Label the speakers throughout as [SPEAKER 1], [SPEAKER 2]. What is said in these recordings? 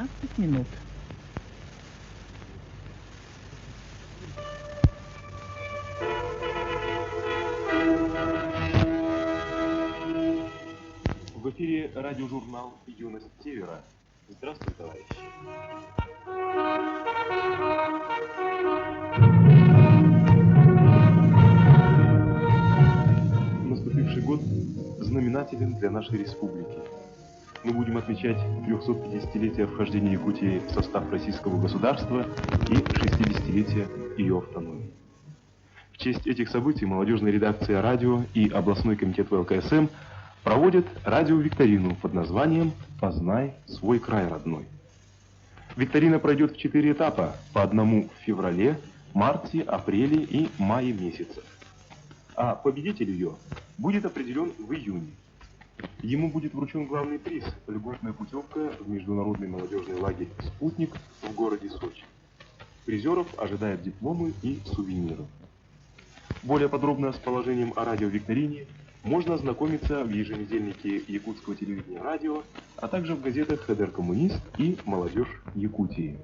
[SPEAKER 1] 15 минут.
[SPEAKER 2] В эфире радиожурнал «Юность Севера». Здравствуй, товарищи. Наступивший год знаменателен для нашей республики. Мы будем отмечать 350-летие вхождения Якутии в состав российского государства и 60-летие ее автономии. В честь этих событий молодежная редакция радио и областной комитет ВЛКСМ проводят радиовикторину под названием «Познай свой край родной». Викторина пройдет в 4 этапа, по одному в феврале, марте, апреле и мае месяцах. А победитель ее будет определен в июне. Ему будет вручен главный приз – льготная путевка в международный молодежный лагерь «Спутник» в городе Сочи. Призеров ожидают дипломы и сувениры. Более подробно с положением о радиовикторине можно ознакомиться в еженедельнике якутского телевидения «Радио», а также в газетах «ХДР Коммунист» и «Молодежь Якутии».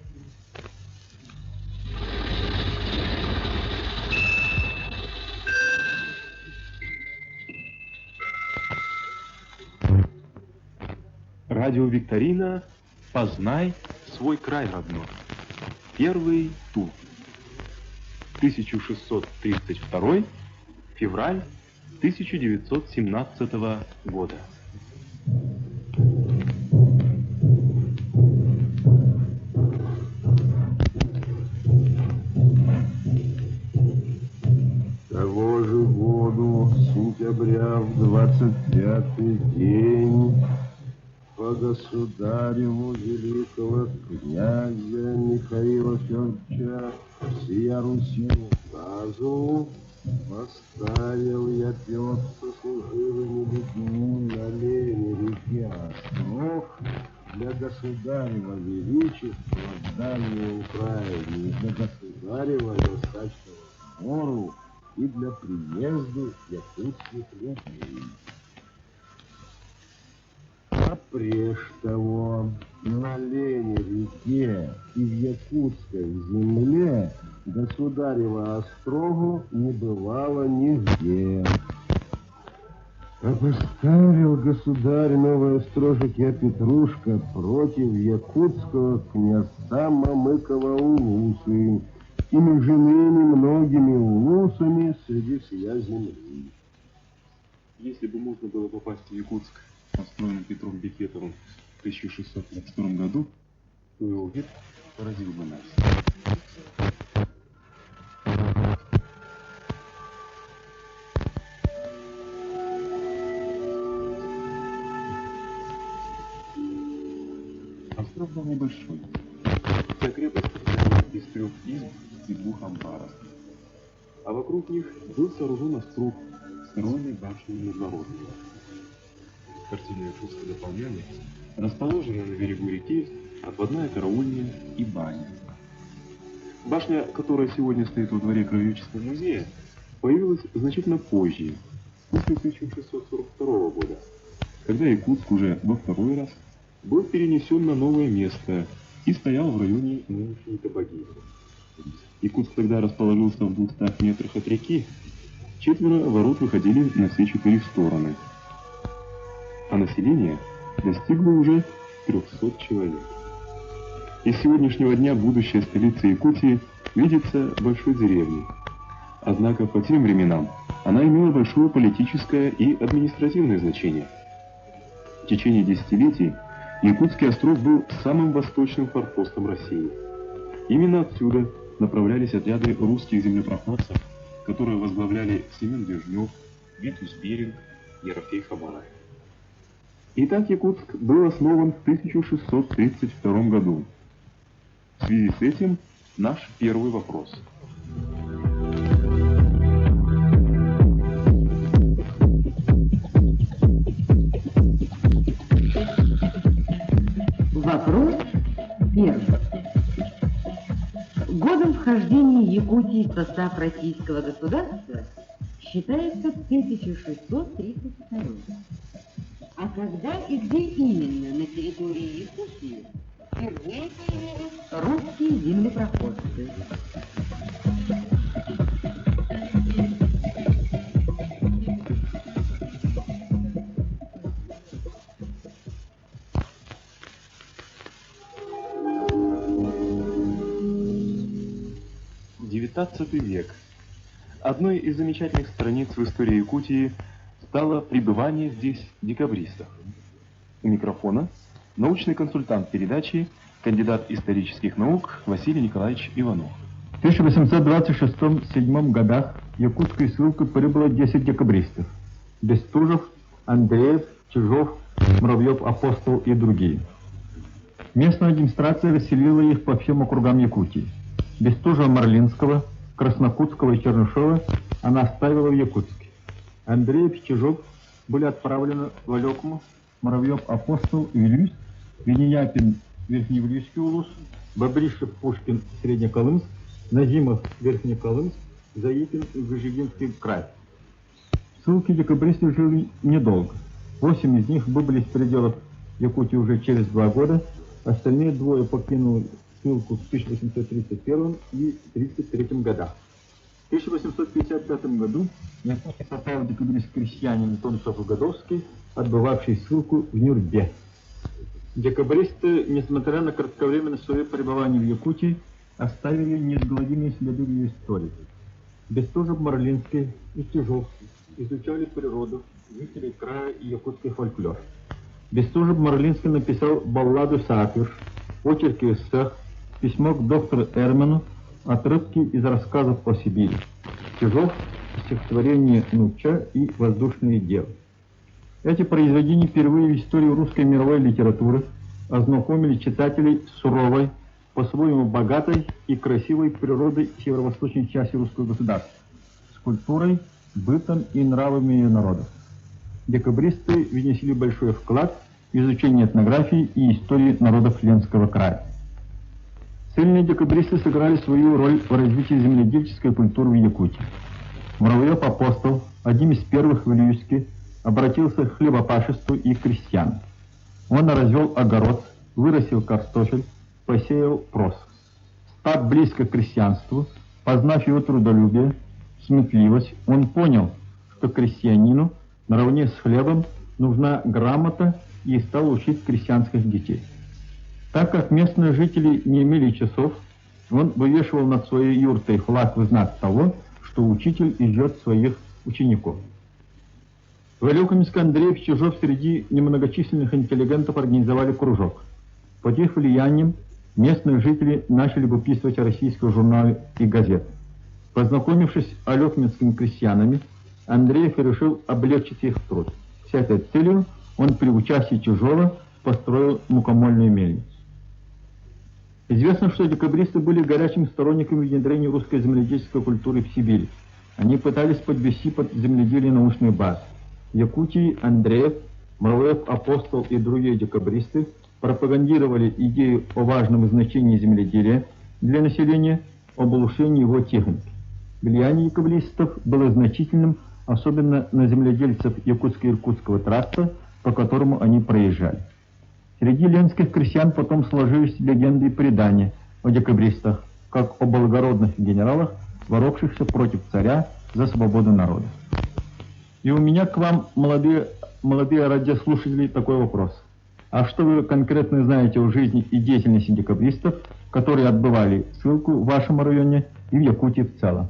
[SPEAKER 2] Радиовикторина «Познай свой край родной». Первый тур. 1632 февраль 1917 года.
[SPEAKER 3] Того же году, сентября, в 25-й день, по государеву великого князя Михаила Федоровича всея Руси указу поставил я Петр со служивыми людьми на Лени-реке Острог для государева величества в дальней Украине, для государева достаточного сбору и для приезда якутских людей. А прежде того, на Лени-реке и в якутской земле государева острогу не бывало нигде. А поставил государь новый острожек я Петрушка против якутского князца Мамыкова Улусы и между ними многими улусами среди сия земли.
[SPEAKER 2] Если бы можно было попасть в Якутск, построенный Петром Бекетовым в 1622 году, то его вид поразил бы нас. Остров был небольшой. Вся крепость состояла из 3 изб и 2 амбаров. А вокруг них был сооружен острог, стройной башней международного. Картины Якутска дополняли, расположена на берегу реки отводная караульня и баня. Башня, которая сегодня стоит во дворе Краеведческого музея, появилась значительно позже, после 1642 года, когда Якутск уже во 2-й раз был перенесен на новое место и стоял в районе нынешней Табагины. Якутск тогда расположился в 200 метрах от реки, 4 ворот выходили на все 4 стороны. А население достигло уже 300 человек. Из сегодняшнего дня будущая столица Якутии видится большой деревней. Однако по тем временам она имела большое политическое и административное значение. В течение десятилетий Якутский острог был самым восточным форпостом России. Именно отсюда направлялись отряды русских землепроходцев, которые возглавляли Семен Дежнев, Витус Беринг, Ерофей Хабараев. Итак, Якутск был основан в 1632 году. В связи с этим наш первый вопрос.
[SPEAKER 1] Вопрос первый. Годом вхождения Якутии в состав российского государства считается 1632. А когда и где именно на территории Якутии впервые появились русские землепроходцы?
[SPEAKER 2] XIX век. Одной из замечательных страниц в истории Якутии стало пребывание здесь декабристов. У микрофона научный консультант передачи, кандидат исторических наук Василий Николаевич Иванов.
[SPEAKER 4] В 1826-1827 годах в якутскую ссылку прибыло 10 декабристов. Бестужев, Андреев, Чижов, Муравьев, Апостол и другие. Местная администрация расселила их по всем округам Якутии. Бестужева-Марлинского, Краснокутского и Чернышова она оставила в Якутске. Андреев и Чижов были отправлены в Алекму, Муравьев, Апостол, Вилюйск, Винияпин, Верхневилюйский улус, Бобришев, Пушкин, Среднеколымск, Назимов, Верхнеколымск, Заикин, Выжигинский край. В ссылке декабристы жили недолго. 8 из них выбыли из пределов Якутии уже через 2 года, остальные двое покинули ссылку в 1831 и 1833 годах. В 1855 году Якутию составил декабрист-крестьянин Тонцов и Годовский, отбывавший ссылку в Нюрбе. Декабристы, несмотря на кратковременное свое пребывание в Якутии, оставили неизгладимые следы в ее истории. Бестужев, Марлинский и Чижов изучали природу, жителей края и якутский фольклор. Бестужев Марлинский написал балладу «Сааквиш», очерки эссе, письмо к доктору Эрмену, отрывки из рассказов о Сибири. Чижов — стихотворение «Нуча» и «Воздушные девы». Эти произведения впервые в истории русской мировой литературы ознакомили читателей с суровой, по-своему богатой и красивой природой северо-восточной части русского государства, с культурой, бытом и нравами ее народов. Декабристы внесли большой вклад в изучение этнографии и истории народов Ленского края. Сильные декабристы сыграли свою роль в развитии земледельческой культуры в Якутии. Муравьев Апостол, одним из первых в Вилюйске, обратился к хлебопашеству и крестьянам. Он развел огород, вырастил картофель, посеял прос. Став близко к крестьянству, познав его трудолюбие, сметливость, он понял, что крестьянину наравне с хлебом нужна грамота, и стал учить крестьянских детей. Так как местные жители не имели часов, он вывешивал над своей юртой флаг в знак того, что учитель ждет своих учеников. В Алекумске Андреев и Чижов среди немногочисленных интеллигентов организовали кружок. Под их влиянием местные жители начали выписывать российские журналы и газеты. Познакомившись с алекумскими крестьянами, Андреев решил облегчить их труд. С этой целью он при участии Чижова построил мукомольную мельницу. Известно, что декабристы были горячими сторонниками внедрения русской земледельческой культуры в Сибирь. Они пытались подвести под земледелие научную базу. В Якутии Андреев, Муравьев, Апостол и другие декабристы пропагандировали идею о важном значении земледелия для населения, об улучшении его техники. Влияние декабристов было значительным, особенно на земледельцев Якутско-Иркутского тракта, по которому они проезжали. Среди ленских крестьян потом сложились легенды и предания о декабристах, как о благородных генералах, боровшихся против царя за свободу народа. И у меня к вам, молодые радиослушатели, такой вопрос. А что вы конкретно знаете о жизни и деятельности декабристов, которые отбывали ссылку в вашем районе и в Якутии в целом?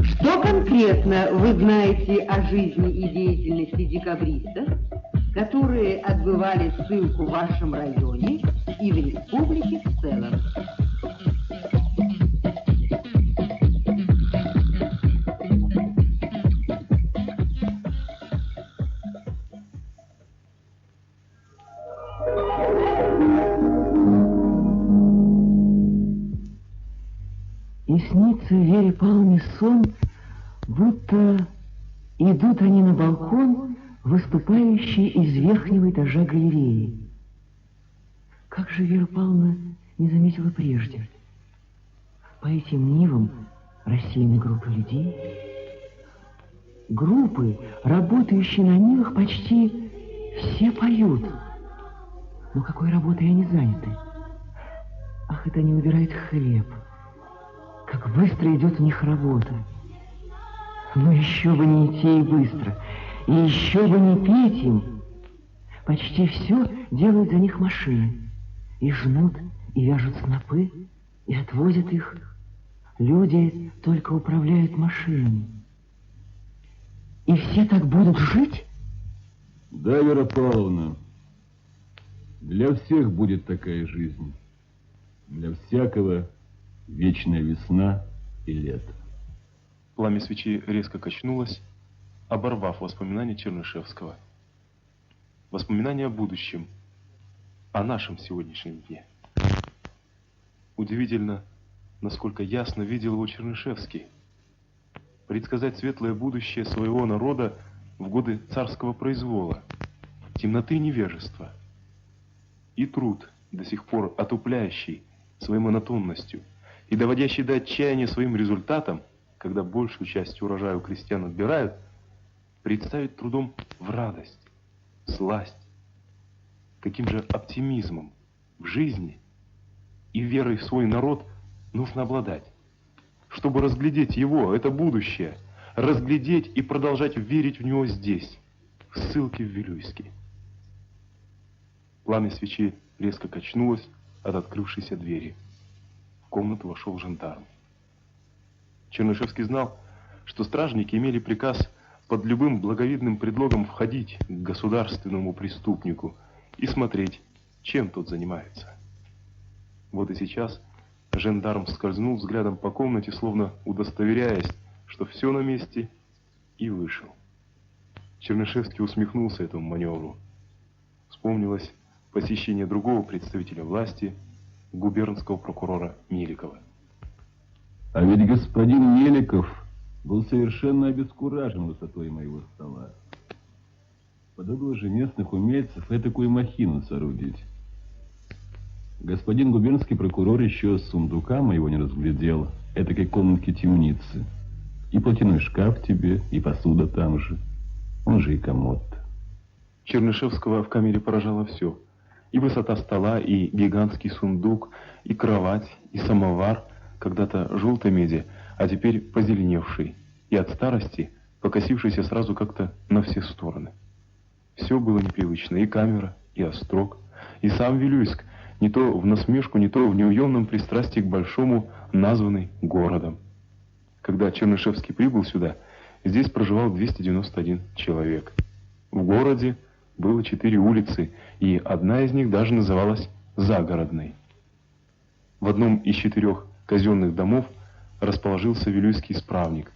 [SPEAKER 1] Что конкретно вы знаете о жизни и деятельности декабристов, которые отбывали ссылку в вашем районе и в республике в целом?
[SPEAKER 5] И снится Вере Павловне сон, будто идут они на балкон, выступающий из верхнего этажа галереи. Как же Вера Павловна не заметила прежде? по этим нивам рассеяны группы людей. Группы, работающие на нивах, почти все поют. Но какой работой они заняты? Ах, это они убирают хлеб. Как быстро идет у них работа. Но еще бы не идти и быстро. И еще бы не петь им. Почти все делают за них машины. И жнут, и вяжут снопы, и отвозят их. Люди только управляют машинами. И все так будут жить?
[SPEAKER 6] Да, Вера Павловна, для всех будет такая жизнь. Для всякого вечная весна и лето.
[SPEAKER 2] Пламя свечи резко качнулось, оборвав воспоминания Чернышевского. Воспоминания о будущем, о нашем сегодняшнем дне. Удивительно, насколько ясно видел его Чернышевский. Предсказать светлое будущее своего народа в годы царского произвола, темноты и невежества. И труд, до сих пор отупляющий своей монотонностью и доводящий до отчаяния своим результатом, когда большую часть урожая у крестьян отбирают, представить трудом в радость, сласть. Каким же оптимизмом в жизни и верой в свой народ нужно обладать, чтобы разглядеть его, это будущее, разглядеть и продолжать верить в него здесь, в ссылке в Вилюйске. Пламя свечи резко качнулось от открывшейся двери. В комнату вошел жандарм. Чернышевский знал, что стражники имели приказ под любым благовидным предлогом входить к государственному преступнику и смотреть, чем тот занимается. Вот и сейчас жандарм скользнул взглядом по комнате, словно удостоверяясь, что все на месте, и вышел. Чернышевский усмехнулся этому маневру. Вспомнилось посещение другого представителя власти, губернского прокурора Меликова.
[SPEAKER 6] А ведь господин Меликов был совершенно обескуражен высотой моего стола. Подобно же местных умельцев этакую махину соорудить. Господин губернский прокурор еще с сундука моего не разглядел, этакой комнатки темницы. И платяной шкаф тебе, и посуда там же, он же и комод.
[SPEAKER 2] Чернышевского в камере поражало все. И высота стола, и гигантский сундук, и кровать, и самовар, когда-то желтой меди, а теперь позеленевший, и от старости покосившийся сразу как-то на все стороны. Все было непривычно, и камера, и острог, и сам Вилюйск, не то в насмешку, не то в неуемном пристрастии к большому, названный городом. Когда Чернышевский прибыл сюда, здесь проживал 291 человек. В городе было 4 улицы, и одна из них даже называлась Загородной. В одном из 4 казенных домов расположился вилюйский исправник.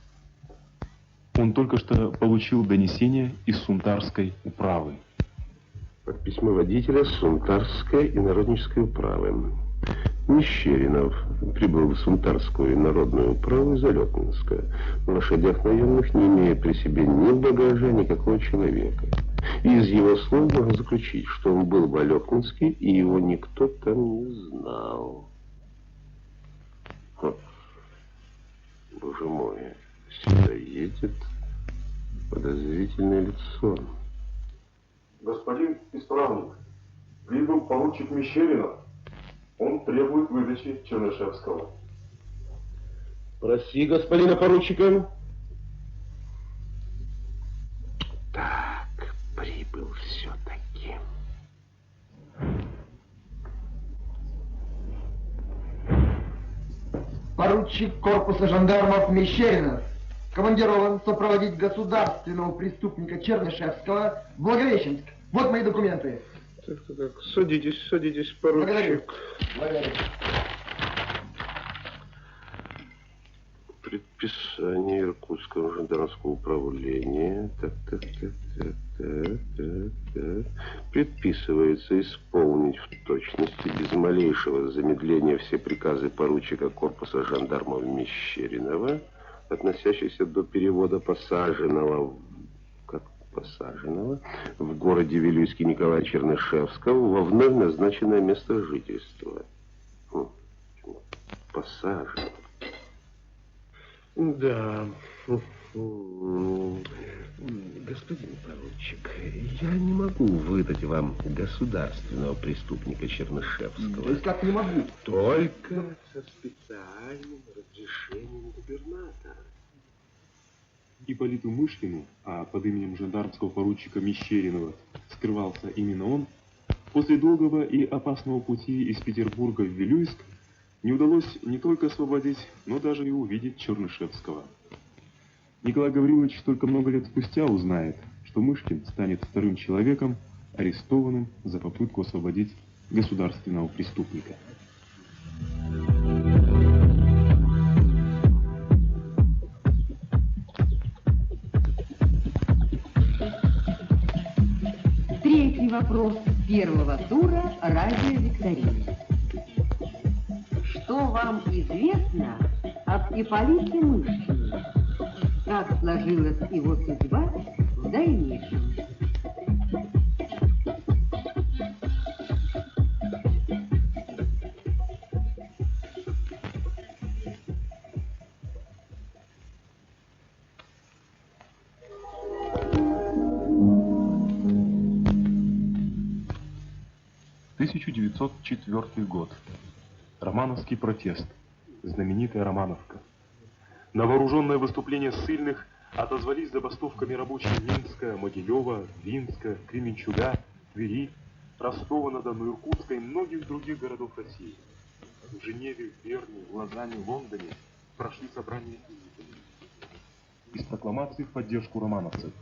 [SPEAKER 2] Он только что получил донесение из Сунтарской управы.
[SPEAKER 3] Под письмо водителя Сунтарской и народнической управы. Мещеринов прибыл в Сунтарскую народную управу из Алёкинска, в лошадях наемных, не имея при себе ни багажа, никакого человека. И из его слов можно заключить, что он был в Алёкинске, и его никто там не знал. Боже мой, сюда едет подозрительное лицо.
[SPEAKER 2] Господин исправник, прибыл поручик Мещеринов. Он требует выдачи Чернышевского.
[SPEAKER 3] Проси господина поручика. Так, прибыл все-таки.
[SPEAKER 7] Поручик корпуса жандармов Мещеринов командирован сопроводить государственного преступника Чернышевского в Благовещенск. Вот мои документы.
[SPEAKER 3] Так, садитесь, поручик.
[SPEAKER 7] Благодарю.
[SPEAKER 3] Предписание Иркутского жандармского управления. Так. Предписывается исполнить в точности, без малейшего замедления, все приказы поручика корпуса жандармов Мещеринова, относящиеся до перевода посаженного в городе Вилюйске Николая Чернышевского во вновь назначенное место жительства. Посаженного. Да. Господин поручик, я не могу выдать вам государственного преступника Чернышевского.
[SPEAKER 7] То есть как не могу?
[SPEAKER 3] Только со специальным разрешением губернатора.
[SPEAKER 2] Ипполиту Мышкину, а под именем жандармского поручика Мещеринова скрывался именно он, после долгого и опасного пути из Петербурга в Вилюйск не удалось не только освободить, но даже и увидеть Чернышевского. Николай Гаврилович только много лет спустя узнает, что Мышкин станет вторым человеком, арестованным за попытку освободить государственного преступника.
[SPEAKER 1] Третий вопрос первого тура радиовикторины. Что вам известно об Ипполите Мышкине? Как сложилась его судьба в дальнейшем?
[SPEAKER 2] — 1904 год. Романовский протест. Знаменитая Романовка. На вооруженное выступление ссыльных отозвались забастовками рабочие Минска, Могилева, Винска, Кременчуга, Твери, Ростова-на-Дону, Иркутска и многих других городов России. В Женеве, Берне, Лозанне, Лондоне прошли собрания из прокламаций в поддержку романовцев.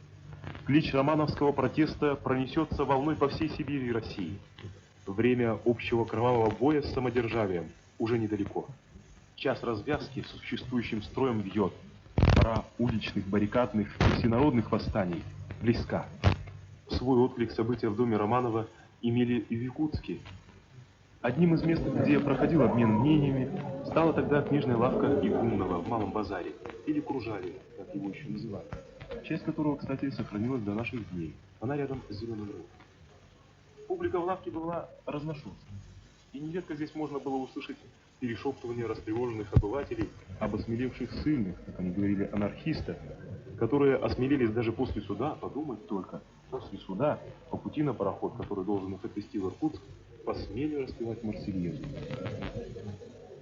[SPEAKER 2] Клич романовского протеста пронесется волной по всей Сибири и России. Время общего кровавого боя с самодержавием уже недалеко. Час развязки с существующим строем бьет. Пора уличных, баррикадных и всенародных восстаний близка. Свой отклик события в доме Романова имели и в Якутске. Одним из мест, где проходил обмен мнениями, стала тогда книжная лавка Игумнова в Малом базаре, или Кружаве, как его еще называют, часть которого, кстати, сохранилась до наших дней. Она рядом с Зеленым рынком. Публика в лавке была разношерстной, и нередко здесь можно было услышать перешептывание растревоженных обывателей об осмелевших ссыльных, как они говорили, анархистах, которые осмелились даже после суда, подумать только, после суда, по пути на пароход, который должен их отвезти в Иркутск, посмели распевать Марсельезу.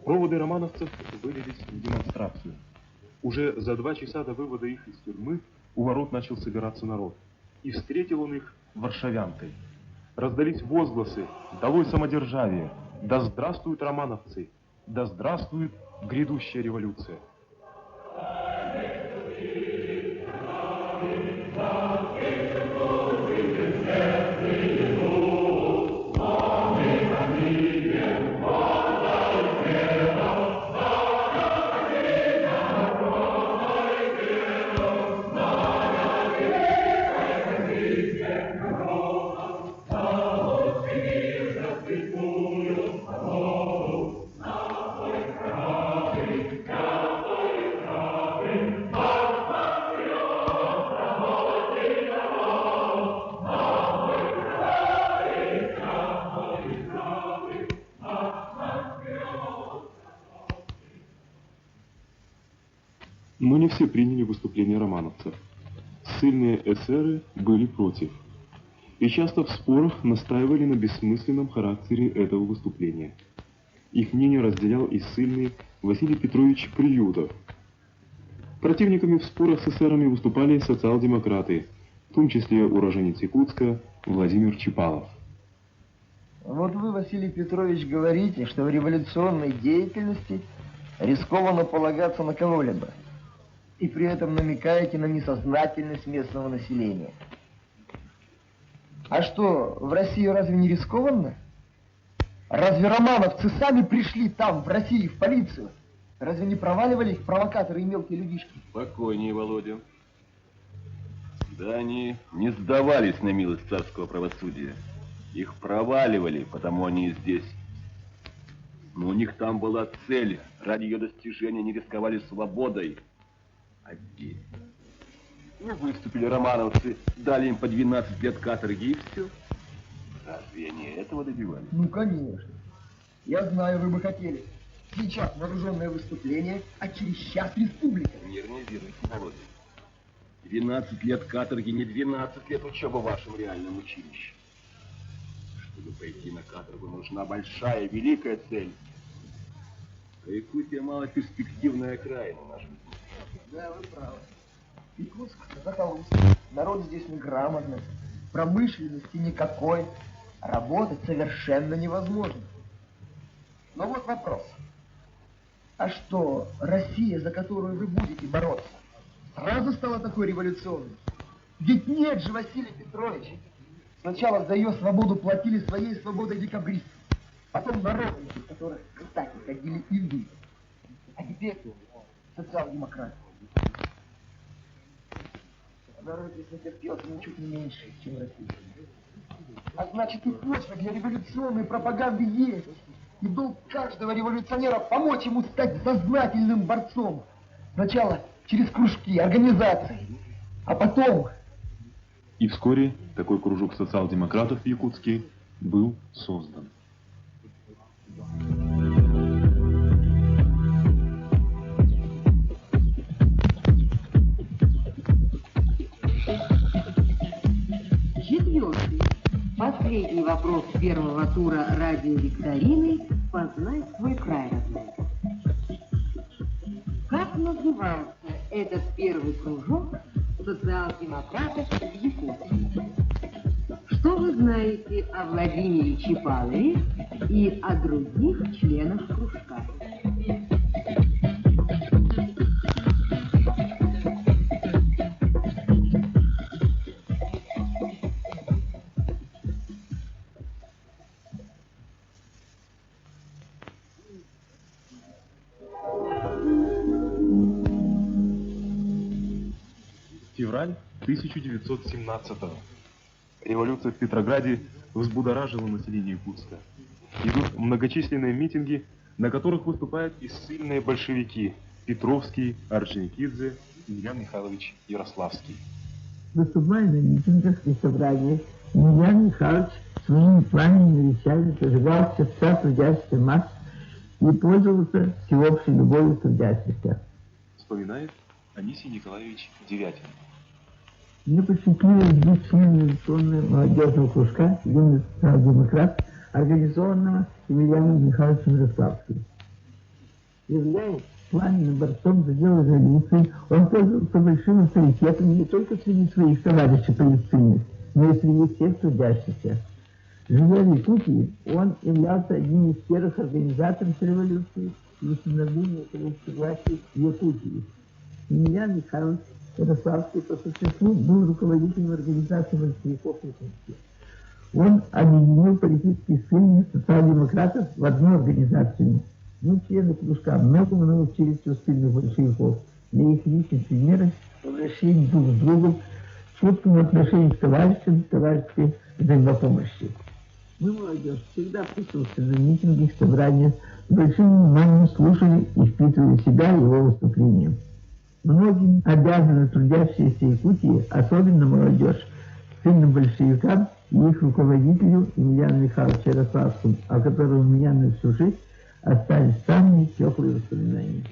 [SPEAKER 2] Проводы романовцев вылились в демонстрацию. Уже за 2 часа до вывода их из тюрьмы у ворот начал собираться народ, и встретил он их варшавянкой. Раздались возгласы: «Долой самодержавие! Да здравствуют романовцы! Да здравствует грядущая революция!» Но не все приняли выступление романовцев. Ссыльные эсеры были против. И часто в спорах настаивали на бессмысленном характере этого выступления. Их мнение разделял и ссыльный Василий Петрович Приютов. Противниками в спорах с эсерами выступали социал-демократы, в том числе уроженец Якутска Владимир Чапалов.
[SPEAKER 7] Вот вы, Василий Петрович, говорите, что в революционной деятельности рискованно полагаться на кого-либо, и при этом намекаете на несознательность местного населения. А что, в России разве не рискованно? Разве романовцы сами пришли там, в России, в полицию? Разве не проваливали их провокаторы и мелкие людишки?
[SPEAKER 6] Спокойнее, Володя. Да они не сдавались на милость царского правосудия. Их проваливали, потому они и здесь. Но у них там была цель. Ради ее достижения не рисковали свободой. А где? Не выступили романовцы, дали им по 12 лет каторги и все. Разве они этого добивались?
[SPEAKER 7] Ну, конечно. Я знаю, вы бы хотели. Сейчас вооруженное выступление, а через час республика.
[SPEAKER 6] нервируйте, Володя. 12 лет каторги, не 12 лет учебы в вашем реальном училище. Чтобы пойти на каторгу, нужна большая, великая цель. А Якутия малоперспективная окраина наша.
[SPEAKER 7] Да, вы правы. Якутск — захолустье. Народ здесь неграмотный. Промышленности никакой. Работать совершенно невозможно. Но вот вопрос. А что, Россия, за которую вы будете бороться, сразу стала такой революционной? Ведь нет же, Василий Петрович. Сначала за ее свободу платили своей свободой декабристы. Потом народники, которые, кстати, ходили и вы. А теперь социал-демократы. Народ здесь натерпелся ничуть не меньше, чем Россия. А значит, и почва для революционной пропаганды есть. И долг каждого революционера помочь ему стать сознательным борцом. Сначала через кружки, организации, а потом...
[SPEAKER 2] И вскоре такой кружок социал-демократов в Якутске был создан.
[SPEAKER 1] Четвертый. Последний вопрос первого тура радиовикторины «Познай свой край родной». Как назывался этот первый кружок социал-демократов в Якутии? Что вы знаете о Владимире Чапалове и о других членах кружка?
[SPEAKER 2] Февраль 1917-го. Революция в Петрограде взбудоражила население Якутска. Идут многочисленные митинги, на которых выступают и ссыльные большевики Петровский, Орджоникидзе, Илья Михайлович Ярославский.
[SPEAKER 8] Выступая на митингах и собраниях, Илья Михайлович своими пламенными речами зажигал сердца трудящихся масс и пользовался всеобщей любовью трудящихся.
[SPEAKER 2] Вспоминает Анисий Николаевич Девятин.
[SPEAKER 8] Мне посчастливилось быть членом революционного молодежного кружка «Юный социал-демократ», организованного Емельяном Михайловичем Ярославским. Являясь пламенным борцом за дело революции, он пользовался большим авторитетом не только среди своих товарищей полицейных, но и среди всех трудящихся. Живя в Якутии, он являлся одним из первых организаторов революции и установления экономической власти в Якутии. Емельян Михайлович Ярославский по существу был руководителем организации большевиков в Якутске. Он объединил политические силы социал-демократов в одну организацию. Мы, члены кружка, многому научились у сильных большевиков на их личных примерах, обращении друг с другом, чуткому отношению к товарищам, товарищеской взаимопомощи. Мы, молодежь, всегда присутствовали на митингах, собраниях, с большим вниманием слушали и впитывали в себя его выступления. Многим обязаны трудящиеся Якутии, особенно молодежь, сильным большевикам и их руководителю Емельяну Михайловичу Ярославскому, о котором у меня на всю жизнь остались самые теплые воспоминания.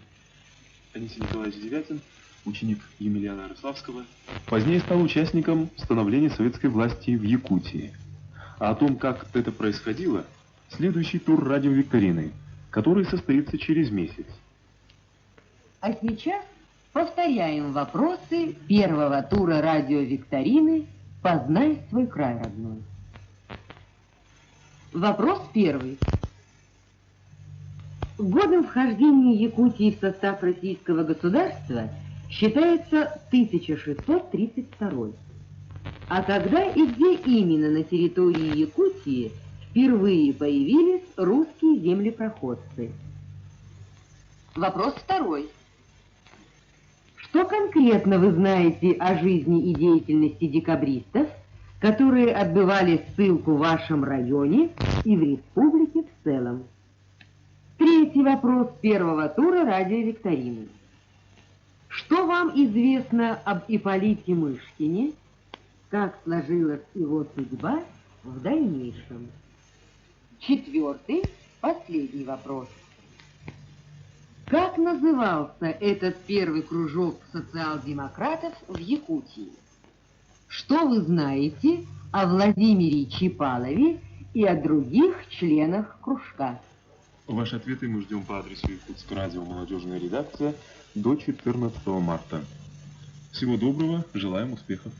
[SPEAKER 2] Анисий Николаевич Девятин, ученик Емельяна Ярославского, позднее стал участником становления советской власти в Якутии. А о том, как это происходило, следующий тур радиовикторины, который состоится через месяц.
[SPEAKER 1] А сейчас повторяем вопросы первого тура радиовикторины «Познай свой край родной». Вопрос первый. Годом вхождения Якутии в состав российского государства считается 1632. А когда и где именно на территории Якутии впервые появились русские землепроходцы? Вопрос второй. Что конкретно вы знаете о жизни и деятельности декабристов, которые отбывали ссылку в вашем районе и в республике в целом? Третий вопрос первого тура радиовикторины. Что вам известно об Ипполите Мышкине? Как сложилась его судьба в дальнейшем? Четвертый, последний вопрос. Как назывался этот первый кружок социал-демократов в Якутии? Что вы знаете о Владимире Чипалове и о других членах кружка?
[SPEAKER 2] Ваши ответы мы ждем по адресу Якутск радио молодежная редакция до 14 марта. Всего доброго, желаем успехов.